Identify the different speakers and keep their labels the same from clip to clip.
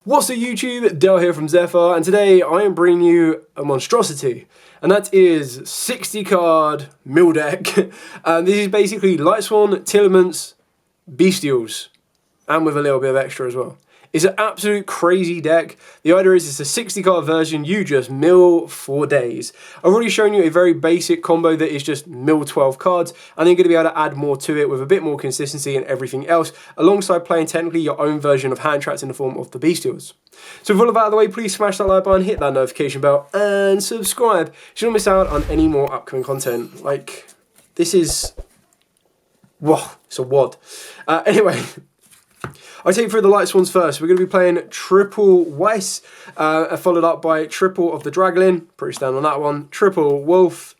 Speaker 1: What's up YouTube, Dale here from Zephyr, and today I am bringing you a Monstrosity, and that is 60 card mill deck. This is basically Lightsworn, Tearsworn, Bystials, and with a little bit of extra as well. It's an absolute crazy deck. The idea is it's a 60 card version, you just mill for days. I've already shown you a very basic combo that is just mill 12 cards, and then you're going to be able to add more to it with a bit more consistency and everything else, alongside playing technically your own version of hand traps in the form of the Bystials. So with all of that out of the way, please smash that like button, hit that notification bell, and subscribe so you don't miss out on any more upcoming content. Like, this is... whoa, it's a wad. Anyway... I'll take you through the Lightsworns first. We're going to be playing triple Weiss, followed up by triple of the Draglin. Pretty stand on that one. Triple Wolf.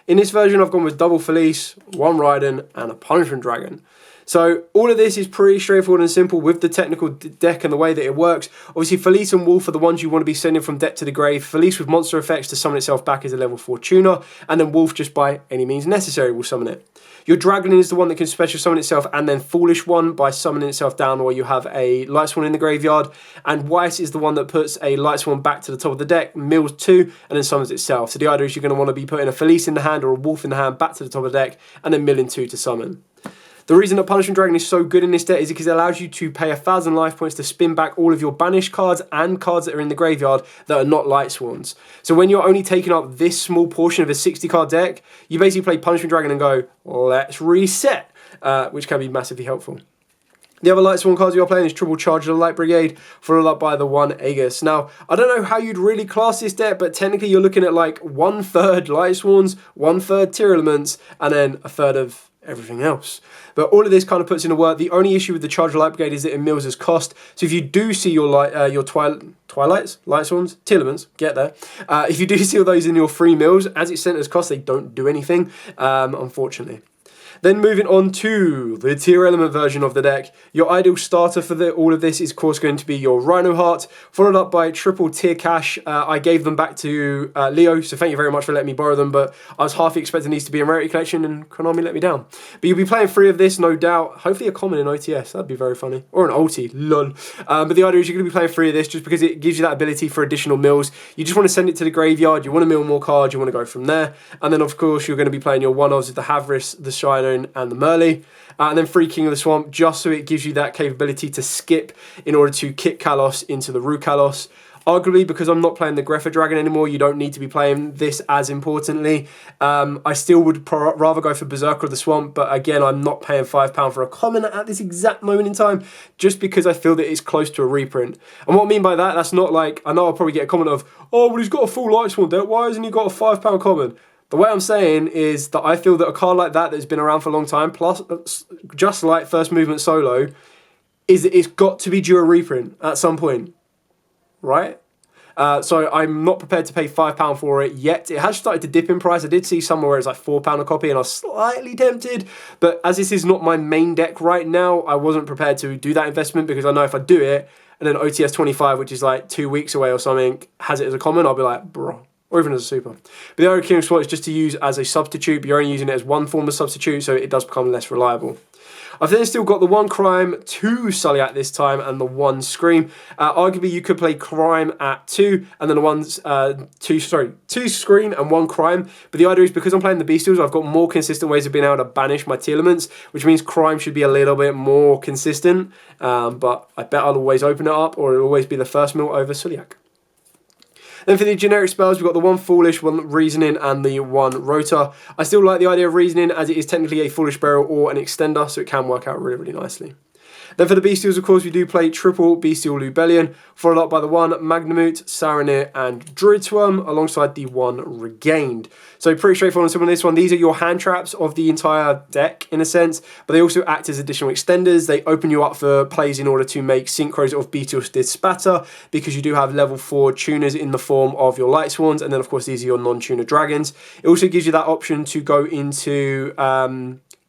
Speaker 1: In this version, I've gone with double Felice, one Raiden, and a Punishment Dragon. So all of this is pretty straightforward and simple with the technical deck and the way that it works. Obviously, Felice and Wolf are the ones you want to be sending from deck to the grave. Felice with monster effects to summon itself back as a level 4 tuner, and then Wolf just by any means necessary will summon it. Your Draglin is the one that can special summon itself, and then Foolish one by summoning itself down while you have a Lightsworn in the graveyard. And Weiss is the one that puts a Lightsworn back to the top of the deck, mills 2, and then summons itself. So the idea is you're going to want to be putting a Felice in the hand or a Wolf in the hand back to the top of the deck, and then milling 2 to summon. The reason that Punishment Dragon is so good in this deck is because it allows you to pay 1,000 life points to spin back all of your banished cards and cards that are in the graveyard that are not Lightsworns. So when you're only taking up this small portion of a 60 card deck, you basically play Punishment Dragon and go, let's reset, which can be massively helpful. The other Lightsworn cards you're playing is Triple Charge of the Light Brigade, followed up by the one Aegis. Now, I don't know how you'd really class this deck, but technically you're looking at like 1/3 Lightsworns, 1/3 Tear Elements, and then a third of everything else. But all of this kind of puts in a work. The only issue with the Charge of Light Brigade is that it mills as cost. So if you do see your Twilights, Lightsworns, Tear Elements, get there. If you do see all those in your free mills, as it's sent as cost, they don't do anything, unfortunately. Then moving on to the Tear Element version of the deck, your ideal starter for all of this is of course going to be your Rhino Heart, followed up by triple Tear Cash. I gave them back to Leo, so thank you very much for letting me borrow them, but I was half expecting these to be a rarity collection and Konami let me down. But you'll be playing 3 of this, no doubt. Hopefully a common in OTS, that'd be very funny. Or an ulti, lol. But the idea is you're going to be playing 3 of this just because it gives you that ability for additional mills. You just want to send it to the graveyard, you want to mill more cards, you want to go from there. And then of course you're going to be playing your one-offs of the Havris, the Shino, and the Merle, and then 3 King of the Swamp, just so it gives you that capability to skip in order to kick Kalos into the Rue Kalos. Arguably, because I'm not playing the Greffa Dragon anymore, you don't need to be playing this as importantly. I still would rather go for Berserker of the Swamp, but again, I'm not paying £5 for a common at this exact moment in time, just because I feel that it's close to a reprint. And what I mean by that, that's not like, I know I'll probably get a comment of, oh, well, he's got a full Lightsworn deck, why hasn't he got a £5 common? The way I'm saying is that I feel that a card like that that's been around for a long time, plus just like First Movement Solo, is that it's got to be due a reprint at some point, right? So I'm not prepared to pay £5 for it yet. It has started to dip in price. I did see somewhere where it's like £4 a copy and I was slightly tempted, but as this is not my main deck right now, I wasn't prepared to do that investment because I know if I do it, and then OTS 25, which is like 2 weeks away or something, has it as a common, I'll be like, bro. Or even as a super. But the other King of Sword is just to use as a substitute, but you're only using it as one form of substitute, so it does become less reliable. I've then still got the 1 Crime, 2 Sully at this time, and the 1 Scream. Arguably, you could play Crime at 2, and then the 2 Scream and 1 Crime. But the idea is because I'm playing the Bystials, I've got more consistent ways of being able to banish my Tear Elements, which means Crime should be a little bit more consistent. But I bet I'll always open it up, or it'll always be the first mill over Suliak. Then for the generic spells, we've got the 1 Foolish, 1 Reasoning, and the 1 Rotor. I still like the idea of Reasoning as it is technically a Foolish Burial or an Extender, so it can work out really, really nicely. Then for the Bystials, of course, we do play triple Bystial Lubellion, followed up by the 1 Magnamut, Saranir, and Druidsworm, alongside the 1 Regained. So pretty straightforward and simple on this one. These are your hand traps of the entire deck, in a sense, but they also act as additional extenders. They open you up for plays in order to make synchros of Bystial Spatter, because you do have level 4 tuners in the form of your Lightsworns, and then, of course, these are your non-tuner dragons. It also gives you that option to go into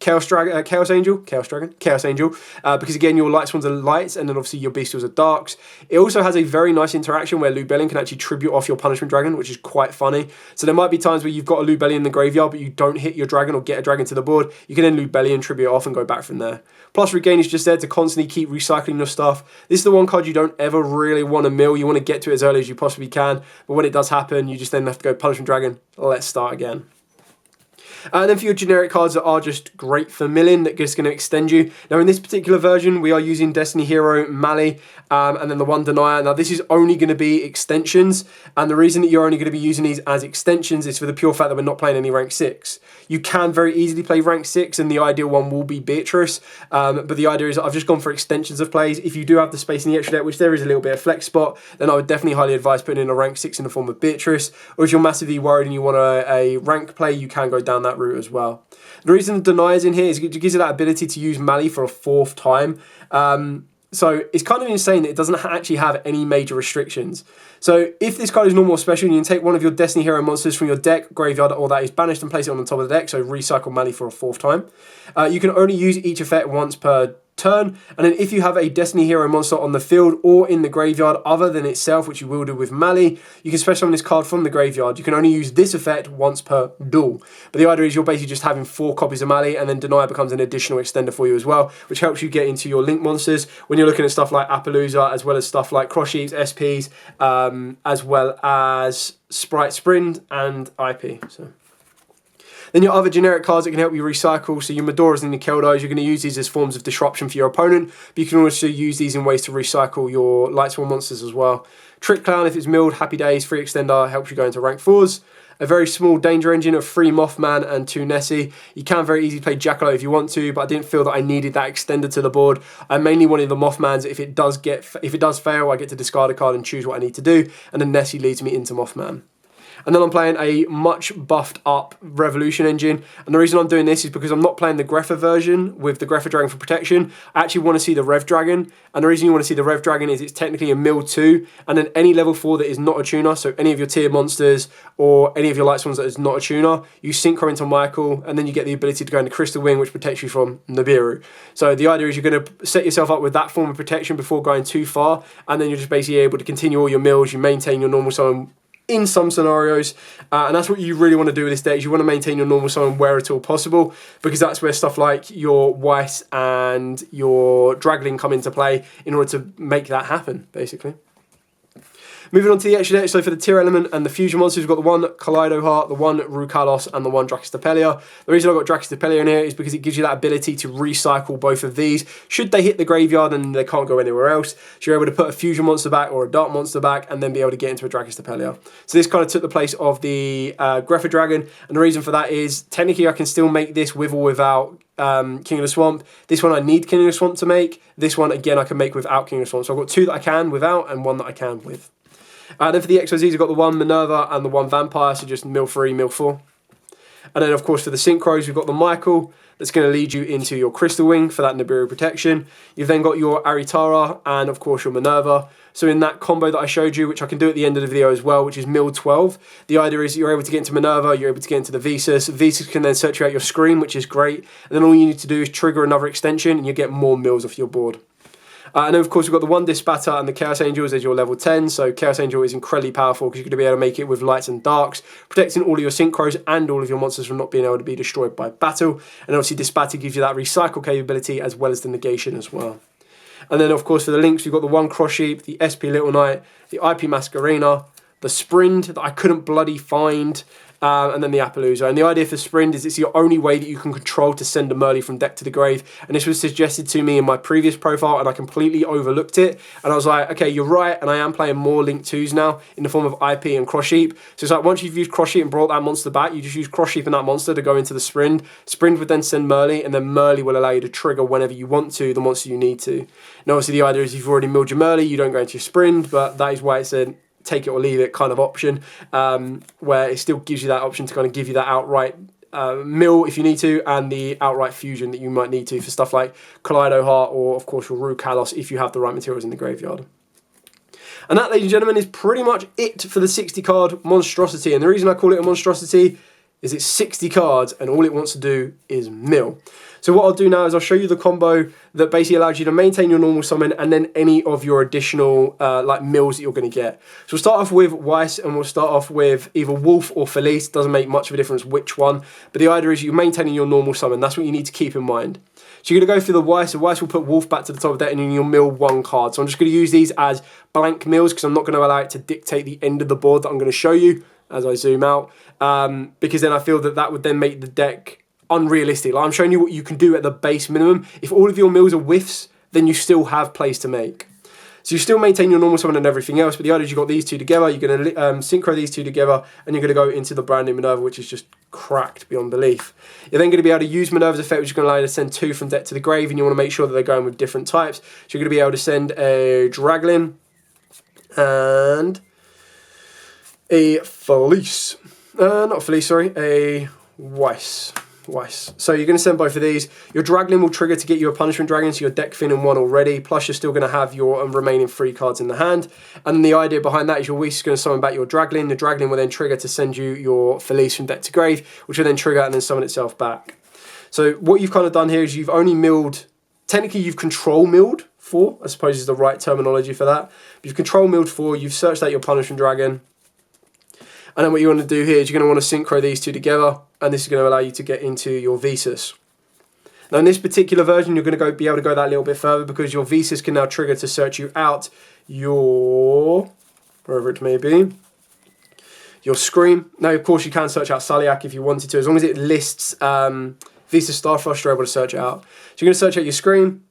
Speaker 1: Chaos Angel, because again your light swans are lights, and then obviously your Bystials are darks. It also has a very nice interaction where Lubellion can actually tribute off your punishment dragon, which is quite funny. So there might be times where you've got a Lubellion in the graveyard, but you don't hit your dragon or get a dragon to the board. You can then Lubellion, tribute off, and go back from there. Plus Regain is just there to constantly keep recycling your stuff. This is the one card you don't ever really want to mill. You want to get to it as early as you possibly can, but when it does happen, you just then have to go punishment dragon. Let's start again. And then for your generic cards that are just great for milling, that just going to extend you. Now in this particular version, we are using Destiny Hero, Mali, and then the one Denier. Now this is only going to be extensions, and the reason that you're only going to be using these as extensions is for the pure fact that we're not playing any rank 6. You can very easily play rank 6, and the ideal one will be Beatrice, but the idea is that I've just gone for extensions of plays. If you do have the space in the extra deck, which there is a little bit of flex spot, then I would definitely highly advise putting in a rank 6 in the form of Beatrice, or if you're massively worried and you want a rank play, you can go down that route as well. The reason the Denier's in here is it gives you that ability to use Mali for a 4th time. So it's kind of insane that it doesn't actually have any major restrictions. So if this card is normal or special, you can take one of your Destiny Hero monsters from your deck, graveyard, or that is banished and place it on the top of the deck, so recycle Mali for a 4th time. You can only use each effect once per turn, and then if you have a Destiny Hero monster on the field or in the graveyard other than itself, which you will do with Mali, you can special summon this card from the graveyard. You can only use this effect once per duel. But the idea is you're basically just having 4 copies of Mali, and then Denier becomes an additional extender for you as well, which helps you get into your link monsters when you're looking at stuff like Appaloosa, as well as stuff like Cross Sheeps, SPs, as well as Sprite Sprint and IP. So. Then your other generic cards that can help you recycle, so your Medoras and your Keldos, you're going to use these as forms of disruption for your opponent, but you can also use these in ways to recycle your Lightsworn monsters as well. Trick Clown, if it's milled, happy days, free extender, helps you go into rank 4s. A very small danger engine of 3 Mothman and 2 Nessie. You can very easily play Jackalope if you want to, but I didn't feel that I needed that extender to the board. I mainly wanted the Mothmans. If it does fail, I get to discard a card and choose what I need to do, and then Nessie leads me into Mothman. And then I'm playing a much buffed up Revolution engine. And the reason I'm doing this is because I'm not playing the Greffa version with the Greffa Dragon for protection. I actually want to see the Rev Dragon. And the reason you want to see the Rev Dragon is it's technically a mill 2. And then any level 4 that is not a tuner, so any of your tier monsters or any of your light swans that is not a tuner, you synchro into Michael, and then you get the ability to go into Crystal Wing, which protects you from Nibiru. So the idea is you're going to set yourself up with that form of protection before going too far. And then you're just basically able to continue all your mills. You maintain your normal summon in some scenarios, and that's what you really want to do with this deck, is you want to maintain your normal summon where at all possible, because that's where stuff like your Weiss and your Dragling come into play in order to make that happen, basically. Moving on to the extra deck, so for the tier element and the fusion monsters, we've got the one Kaleido Heart, the one Rukalos, and the one Draxistapelia. The reason I've got Draxistapelia in here is because it gives you that ability to recycle both of these, should they hit the graveyard and they can't go anywhere else. So you're able to put a fusion monster back or a dark monster back, and then be able to get into a Draxistapelia. So this kind of took the place of the Greffa Dragon, and the reason for that is, technically I can still make this with or without King of the Swamp. This one I need King of the Swamp to make. This one, again, I can make without King of the Swamp. So I've got 2 that I can without, and 1 that I can with. Then for the XYZs, I've got the one Minerva and the one Vampire, so just mill 3, mill 4. And then, of course, for the Synchros, we've got the Michael, that's going to lead you into your Crystal Wing for that Nibiru protection. You've then got your Aritara and, of course, your Minerva. So in that combo that I showed you, which I can do at the end of the video as well, which is mill 12, the idea is you're able to get into Minerva, you're able to get into the Visas. Visas can then search you out your screen, which is great. And then all you need to do is trigger another extension, and you get more mills off your board. And then, of course, we've got the one Dispatter and the Chaos Angels as your level 10. So Chaos Angel is incredibly powerful because you're going to be able to make it with lights and darks, protecting all of your Synchros and all of your monsters from not being able to be destroyed by battle. And obviously, Dispatter gives you that recycle capability as well as the negation as well. And then, of course, for the links, we've got the one Cross Sheep, the SP Little Knight, the IP Masquerena, the Sprint that I couldn't bloody find, and then the Appaloosa. And the idea for Sprint is it's your only way that you can control to send a Merly from deck to the grave. And this was suggested to me in my previous profile, and I completely overlooked it. And I was like, okay, you're right, and I am playing more Link 2s now in the form of IP and Cross Sheep. So it's like once you've used Cross Sheep and brought that monster back, you just use Cross Sheep and that monster to go into the Sprint. Sprint would then send Merly, and then Merly will allow you to trigger whenever you want to the monster you need to. Now, obviously, the idea is if you've already milled your Merly, you don't go into your Sprint, but that is why it's a take it or leave it kind of option, where it still gives you that option to kind of give you that outright mill if you need to, and the outright fusion that you might need to for stuff like Kaleido Heart or, of course, your Rukalos if you have the right materials in the graveyard. And that, ladies and gentlemen, is pretty much it for the 60 card Monstrosity. And the reason I call it a Monstrosity is it's 60 cards and all it wants to do is mill. So what I'll do now is I'll show you the combo that basically allows you to maintain your normal summon and then any of your additional like mills that you're going to get. So we'll start off with Weiss and we'll start off with either Wolf or Felice. Doesn't make much of a difference which one, but the idea is you're maintaining your normal summon. That's what you need to keep in mind. So you're going to go through the Weiss. The Weiss will put Wolf back to the top of the deck and then you'll mill one card. So I'm just going to use these as blank mills because I'm not going to allow it to dictate the end of the board that I'm going to show you as I zoom out, because then I feel that that would then make the deck unrealistic. Like I'm showing you what you can do at the base minimum. If all of your mills are whiffs, then you still have plays to make. So you still maintain your normal summon and everything else, but the idea is you've got these two together, you're going to synchro these two together, and you're going to go into the brand new Minerva, which is just cracked beyond belief. You're then going to be able to use Minerva's effect, which is going to allow you to send 2 from deck to the grave, and you want to make sure that they're going with different types. So you're going to be able to send a Draglin and a Felice. Not a Felice, sorry, a Weiss. So you're going to send both of these. Your Draglin will trigger to get you a Punishment Dragon, so you're deck thinning 1 already, plus you're still going to have your remaining 3 cards in the hand. And the idea behind that is your Weiss is going to summon back your Draglin. The Draglin will then trigger to send you your Felice from deck to grave, which will then trigger and then summon itself back. So what you've kind of done here is you've only milled, technically you've control milled 4, I suppose is the right terminology for that. But you've control milled 4, you've searched out your Punishment Dragon. And then what you want to do here is you're going to want to synchro these two together, and this is going to allow you to get into your Visas. Now in this particular version, you're going to be able to go that little bit further because your Visas can now trigger to search you out your, wherever it may be, your Scream. Now of course you can search out Saliak if you wanted to, as long as it lists Visas Starfrost, you're able to search it out. So you're going to search out your Scream.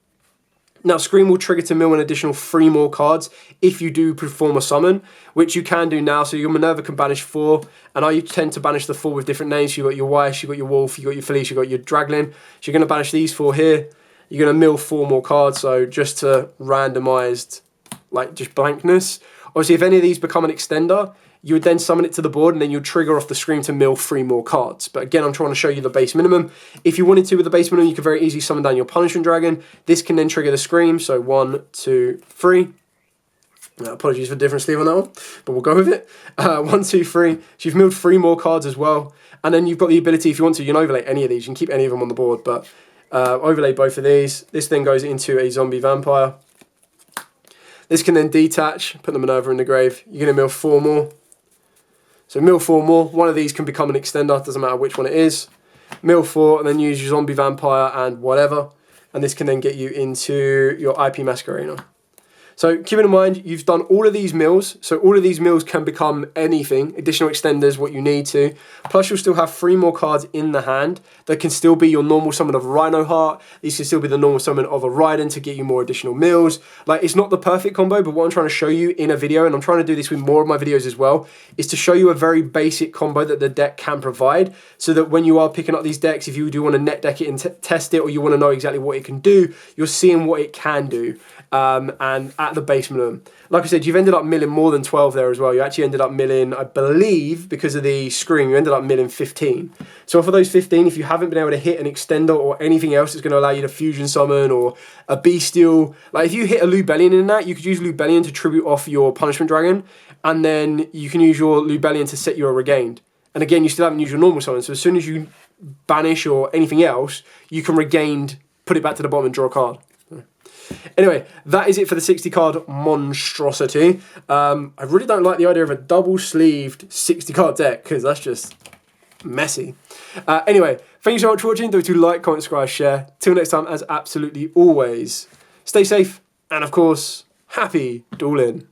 Speaker 1: Now, Scream will trigger to mill an additional 3 more cards if you do perform a summon, which you can do now. So your Minerva can banish 4, and I tend to banish the 4 with different names. You've got your Weiss, you've got your Wolf, you've got your Felice, you've got your Draglin. So you're going to banish these 4 here. You're going to mill 4 more cards, so just to randomised, like, just blankness. Obviously, if any of these become an extender, you would then summon it to the board and then you'd trigger off the Scream to mill 3 more cards. But again, I'm trying to show you the base minimum. If you wanted to with the base minimum, you could very easily summon down your Punishment Dragon. This can then trigger the Scream, so 1, 2, 3. Apologies for the different sleeve on that one, but we'll go with it. 1, 2, 3. So you've milled 3 more cards as well. And then you've got the ability, if you want to, you can overlay any of these. You can keep any of them on the board, but overlay both of these. This then goes into a Zombie Vampire. This can then detach, put the Minerva in the grave. You're going to mill 4 more. So mill 4 more. One of these can become an extender, doesn't matter which one it is. Mill 4 and then use your Zombie Vampire and whatever. And this can then get you into your IP Masquerena. So keep in mind, you've done all of these mills. So all of these mills can become anything, additional extenders, what you need to. Plus you'll still have 3 more cards in the hand that can still be your normal summon of Rhino Heart. These can still be the normal summon of a Raiden to get you more additional mills. Like, it's not the perfect combo, but what I'm trying to show you in a video, and I'm trying to do this with more of my videos as well, is to show you a very basic combo that the deck can provide, so that when you are picking up these decks, if you do want to net deck it and test it, or you want to know exactly what it can do, you're seeing what it can do. And at the base minimum. Like I said, you've ended up milling more than 12 there as well. You actually ended up milling, I believe, because of the Scream, you ended up milling 15. So for those 15, if you haven't been able to hit an extender or anything else that's going to allow you to fusion summon or a Bystial, like if you hit a Lubellion in that, you could use Lubellion to tribute off your Punishment Dragon, and then you can use your Lubellion to set you a Regained. And again, you still haven't used your normal summon, so as soon as you banish or anything else, you can Regained, put it back to the bottom and draw a card. Anyway, that is it for the 60 card monstrosity. I really don't like the idea of a double sleeved 60 card deck because that's just messy. Anyway, thank you so much for watching. Don't forget to like, comment, subscribe, share. Till next time, as absolutely always, stay safe and of course, happy dueling.